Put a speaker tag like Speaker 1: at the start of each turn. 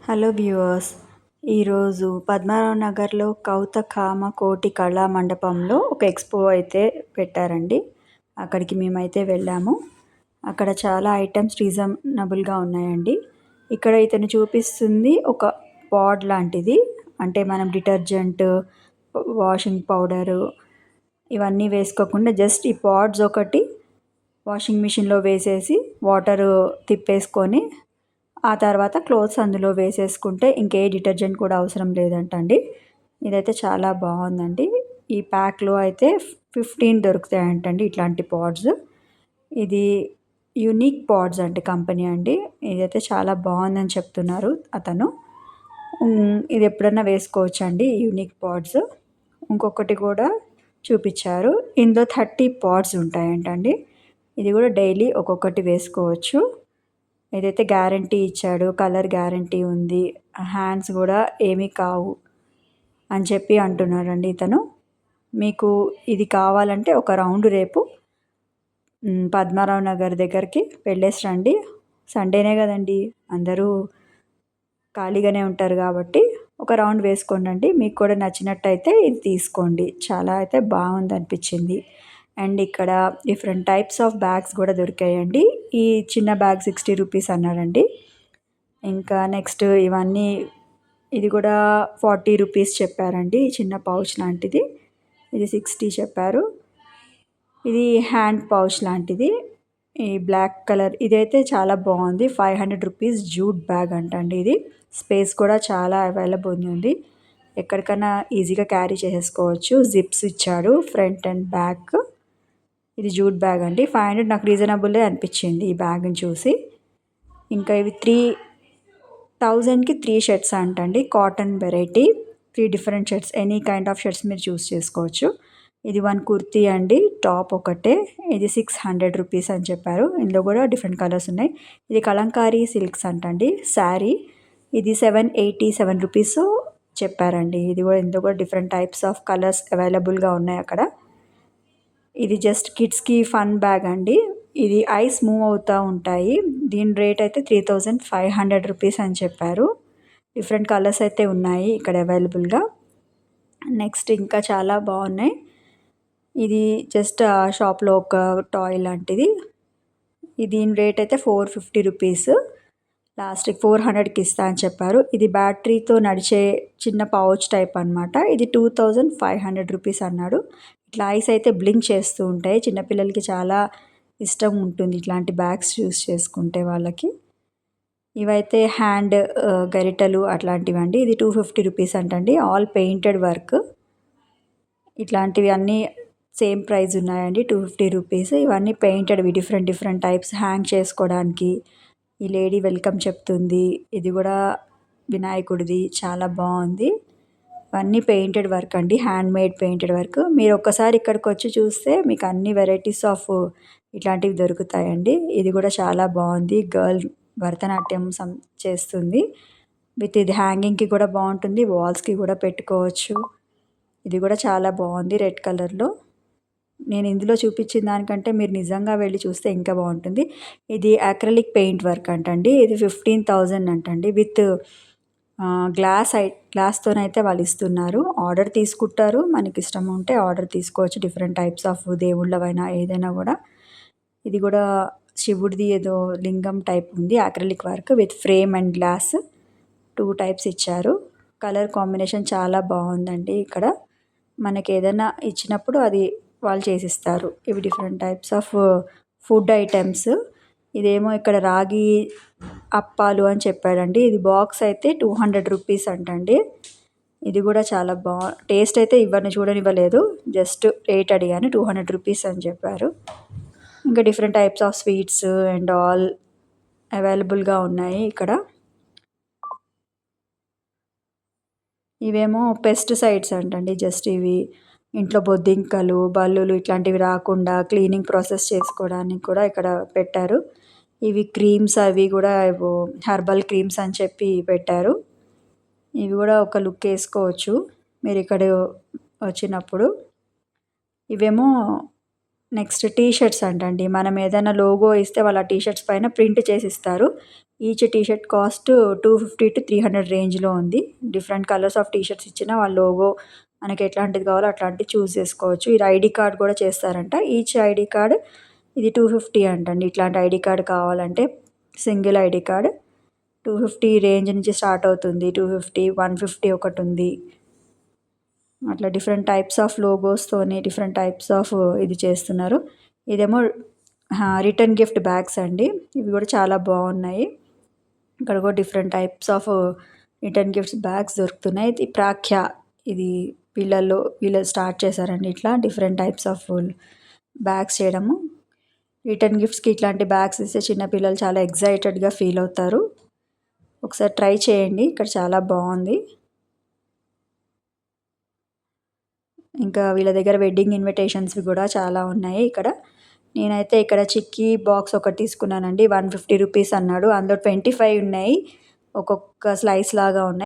Speaker 1: Hello viewers, ఈరోజు పద్మనాభ నగర్లో కౌతకామ కోటి కళా మండపంలో ఒక ఎక్స్పో అయితే పెట్టారండి. అక్కడికి మేమైతే వెళ్ళాము. అక్కడ చాలా ఐటమ్స్ రీజనబుల్గా ఉన్నాయండి. ఇక్కడ ఇతను చూపిస్తుంది ఒక పాడ్ లాంటిది, అంటే మనం డిటర్జెంట్, వాషింగ్ పౌడరు ఇవన్నీ వేసుకోకుండా జస్ట్ ఈ పాడ్స్ ఒకటి వాషింగ్ మిషన్లో వేసేసి వాటరు తిప్పేసుకొని ఆ తర్వాత క్లోత్స్ అందులో వేసేసుకుంటే ఇంకే డిటర్జెంట్ కూడా అవసరం లేదంటండి. ఇదైతే చాలా బాగుందండి. ఈ ప్యాక్లో అయితే 15 దొరుకుతాయంటండి ఇట్లాంటి పాడ్స్. ఇది యూనిక్ పాడ్స్ అంటే కంపెనీ అండి. ఇదైతే చాలా బాగుందని చెప్తున్నారు అతను. ఇది ఎప్పుడన్నా వేసుకోవచ్చండి యూనిక్ పాడ్స్. ఇంకొకటి కూడా చూపించారు. ఇందులో 30 పాడ్స్ ఉంటాయంటండి. ఇది కూడా డైలీ ఒక్కొక్కటి వేసుకోవచ్చు. ఏదైతే గ్యారంటీ ఇచ్చాడు, కలర్ గ్యారంటీ ఉంది, హ్యాండ్స్ కూడా ఏమీ కావు అని చెప్పి అంటున్నాడండి ఇతను. మీకు ఇది కావాలంటే ఒక రౌండ్ రేపు పద్మారావు నగర్ దగ్గరికి వెళ్ళేసి రండి. సండేనే కదండి, అందరూ ఖాళీగానే ఉంటారు కాబట్టి ఒక రౌండ్ వేసుకోండి. మీకు కూడా నచ్చినట్టయితే ఇది తీసుకోండి. చాలా అయితే బాగుంది అనిపించింది. అండ్ ఇక్కడ డిఫరెంట్ టైప్స్ ఆఫ్ బ్యాగ్స్ కూడా దొరికాయండి. ఈ చిన్న బ్యాగ్ 60 రూపీస్ అన్నారండి. ఇంకా నెక్స్ట్ ఇవన్నీ, ఇది కూడా 40 రూపీస్ చెప్పారండి. ఈ చిన్న పౌచ్ లాంటిది ఇది 60 చెప్పారు. ఇది హ్యాండ్ పౌచ్ లాంటిది, ఈ బ్లాక్ కలర్ ఇదైతే చాలా బాగుంది. 500 రూపీస్ జూట్ బ్యాగ్ అంటండి. ఇది స్పేస్ కూడా చాలా అవైలబుల్ ఉంది. ఎక్కడికైనా ఈజీగా క్యారీ చేసుకోవచ్చు. జిప్స్ ఇచ్చాడు ఫ్రంట్ అండ్ బ్యాక్. ఇది జూట్ బ్యాగ్ అండి. 500 నాకు రీజనబుల్లే అనిపించింది ఈ బ్యాగ్ని చూసి. ఇంకా ఇవి 3000కి 3 షర్ట్స్ అంటండి. Cotton variety, 3 different shirts, any kind of shirts మీరు చూస్ చేసుకోవచ్చు. ఇది 1 కుర్తీ అండి, టాప్ ఒకటే. ఇది 600 రూపీస్ అని చెప్పారు. ఇందులో కూడా డిఫరెంట్ కలర్స్ ఉన్నాయి. ఇది కలంకారీ సిల్క్స్ అంటండి శారీ. ఇది 787 రూపీస్ చెప్పారండి. ఇది కూడా ఇందులో కూడా డిఫరెంట్ టైప్స్ ఆఫ్ కలర్స్ అవైలబుల్గా ఉన్నాయి అక్కడ. ఇది జస్ట్ కిడ్స్కి ఫన్ బ్యాగ్ అండి. ఇది ఐస్ మూవ్ అవుతూ ఉంటాయి. దీని రేట్ అయితే 3500 రూపీస్ అని చెప్పారు. డిఫరెంట్ కలర్స్ అయితే ఉన్నాయి ఇక్కడ అవైలబుల్గా. నెక్స్ట్ ఇంకా చాలా బాగున్నాయి. ఇది జస్ట్ ఆ షాప్లో ఒక టాయ్ లాంటిది. దీని రేట్ అయితే 450 రూపీస్. లాస్ట్కి 400కి ఇస్తా అని చెప్పారు. ఇది బ్యాటరీతో నడిచే చిన్న పౌచ్ టైప్ అనమాట. ఇది 2500 రూపీస్ అన్నాడు. ఇట్లా ఐస్ అయితే బ్లింక్ చేస్తూ ఉంటాయి. చిన్నపిల్లలకి చాలా ఇష్టం ఉంటుంది ఇట్లాంటి బ్యాగ్స్ యూస్ చేసుకుంటే వాళ్ళకి. ఇవైతే హ్యాండ్ గరిటెలు అట్లాంటివి అండి. ఇది 250 రూపీస్ అంటండి. All painted work. ఇట్లాంటివి అన్నీ సేమ్ ప్రైస్ ఉన్నాయండి, 250 రూపీస్. ఇవన్నీ పెయింటెడ్వి, డిఫరెంట్ డిఫరెంట్ టైప్స్ హ్యాంగ్ చేసుకోవడానికి. ఈ లేడీ వెల్కమ్ చెప్తుంది. ఇది కూడా వినాయకుడిది, చాలా బాగుంది. ఇవన్నీ పెయింటెడ్ వర్క్ అండి, హ్యాండ్ మేడ్ పెయింటెడ్ వర్క్. మీరు ఒక్కసారి ఇక్కడికి వచ్చి చూస్తే మీకు అన్ని వెరైటీస్ ఆఫ్ ఇట్లాంటివి దొరుకుతాయండి. ఇది కూడా చాలా బాగుంది. గర్ల్ భరతనాట్యం చేస్తుంది. విత్ ఇది హ్యాంగింగ్కి కూడా బాగుంటుంది, వాల్స్కి కూడా పెట్టుకోవచ్చు. ఇది కూడా చాలా బాగుంది రెడ్ కలర్లో. నేను ఇందులో చూపించిన దానికంటే మీరు నిజంగా వెళ్ళి చూస్తే ఇంకా బాగుంటుంది. ఇది అక్రిలిక్ పెయింట్ వర్క్ అంటండి. ఇది 15,000 అంటండి. విత్ గ్లాస్తోనైతే వాళ్ళు ఇస్తున్నారు. ఆర్డర్ తీసుకుంటారు, మనకి ఇష్టం ఉంటే ఆర్డర్ తీసుకోవచ్చు. డిఫరెంట్ టైప్స్ ఆఫ్ దేవుళ్ళవైనా ఏదైనా కూడా. ఇది కూడా శివుడిది ఏదో లింగం టైప్ ఉంది, acrylic work with frame and glass 2 types ఇచ్చారు. కలర్ కాంబినేషన్ చాలా బాగుందండి. ఇక్కడ మనకి ఏదైనా ఇచ్చినప్పుడు అది వాళ్ళు చేసిస్తారు. ఇవి different types of food items. ఇదేమో ఇక్కడ రాగి అప్పాలు అని చెప్పాడండి. ఇది బాక్స్ అయితే 200 రూపీస్ అంటండి. ఇది కూడా చాలా టేస్ట్ అయితే చూడనివ్వలేదు, జస్ట్ రేట్ అడిగాను. 200 రూపీస్ అని చెప్పారు. ఇంకా different types of sweets and all అవైలబుల్గా ఉన్నాయి ఇక్కడ. ఇవేమో పెస్టిసైడ్స్ అంటండి. జస్ట్ ఇవి ఇంట్లో బొద్దింకలు, బల్లులు ఇట్లాంటివి రాకుండా క్లీనింగ్ ప్రాసెస్ చేసుకోవడానికి కూడా ఇక్కడ పెట్టారు. ఇవి క్రీమ్స్, అవి కూడా హెర్బల్ క్రీమ్స్ అని చెప్పి పెట్టారు. ఇవి కూడా ఒక లుక్ వేసుకోవచ్చు మీరు ఇక్కడ వచ్చినప్పుడు. ఇవేమో నెక్స్ట్ టీ షర్ట్స్ అంటండి. మనం ఏదైనా లోగో ఇస్తే వాళ్ళు ఆ టీ షర్ట్స్ పైన ప్రింట్ చేసిస్తారు. ఈచ్ టీ షర్ట్ కాస్ట్ 250-300 రేంజ్‌లో ఉంది. Different colours of T shirts ఇచ్చినా వాళ్ళ లోగో మనకి ఎట్లాంటిది కావాలో అట్లాంటిది చూజ్ చేసుకోవచ్చు. ఇది ఐడీ కార్డ్ కూడా చేస్తారంట. ఈచ్ ఐడీ కార్డ్ ఇది 250 అంటండి. ఇట్లాంటి ఐడీ కార్డ్ కావాలంటే సింగిల్ ఐడీ కార్డ్ 250 రేంజ్ నుంచి స్టార్ట్ అవుతుంది. 250, 150 ఒకటుంది. అట్లా డిఫరెంట్ టైప్స్ ఆఫ్ లోగోస్‌తోని డిఫరెంట్ టైప్స్ ఆఫ్ ఇది చేస్తున్నారు. ఇదేమో రిటర్న్ గిఫ్ట్ బ్యాగ్స్ అండి. ఇవి కూడా చాలా బావున్నాయి. ఇక్కడ కూడా different types of return gifts bags దొరుకుతున్నాయి. ఇది ప్రాఖ్య ఇది వీళ్ళు స్టార్ట్ చేశారండి ఇట్లా డిఫరెంట్ టైప్స్ ఆఫ్ బ్యాగ్స్ చేయడము. రిటర్న్ గిఫ్ట్స్‌కి ఇట్లాంటి బ్యాగ్స్ ఇస్తే చిన్న పిల్లలు చాలా ఎక్సైటెడ్‌గా ఫీల్ అవుతారు. ఒకసారి ట్రై చేయండి. ఇక్కడ చాలా బావుంది. ఇంకా వీళ్ళ దగ్గర వెడ్డింగ్ ఇన్విటేషన్స్‌వి కూడా చాలా ఉన్నాయి ఇక్కడ. నేనైతే ఇక్కడ చిక్కీ బాక్స్ ఒకటి తీసుకున్నానండి. 150 రూపీస్ అన్నాడు. అందులో 25 ఉన్నాయి. ఒక్కొక్క స్లైస్ లాగా ఉన్నాయి.